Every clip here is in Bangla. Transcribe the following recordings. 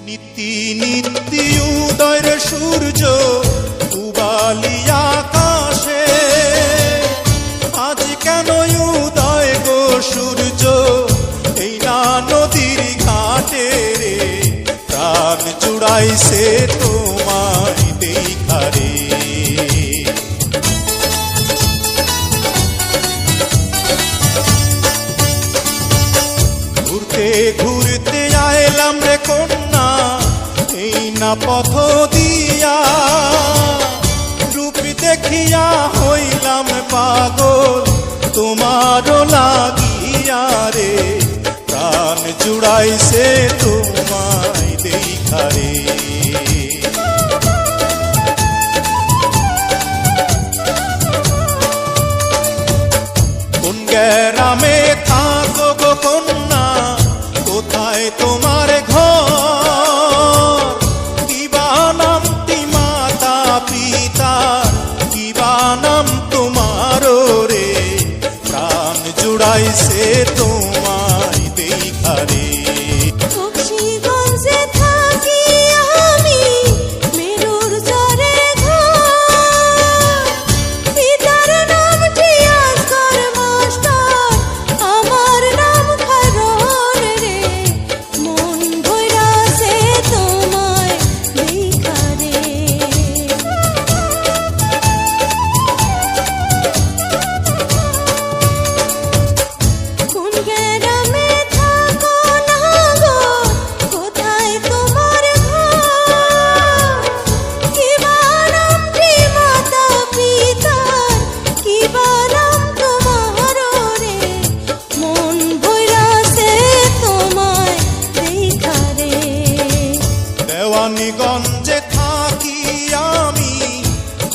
নীতি নীতি উদয়ের সূর্য উবালি আকাশে, আজ কেন উদয় গো সূর্য এই না নদীর ঘাটে রে, প্রাণ জুড়াইছে তোমায় দেখারে। ঘুরতে ঘুরতে আইলাম রে কন্যা এই না পথ দিয়া, রূপ দেখিয়া হইলাম পাগল তোমারও লাগিয়া রে, প্রাণ জুড়াইছে তোমায় দেখারে। কোন গ্রামে থাকো গো কন্যা, কোথায় তোমার ঘর, কিবা নামটি মাতা পিতা, কিবা নাম তোমার রে, প্রাণ জুড়াইছে তোমায় দেখারে। দেওয়ানগঞ্জে থাকি আমি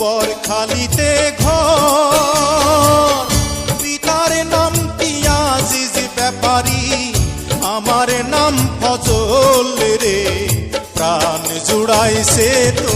বরখালিতে ঘর, পিতার নাম আজিজ ব্যাপারী, আমার নাম ফজল রে, প্রাণ জুড়াইছে তো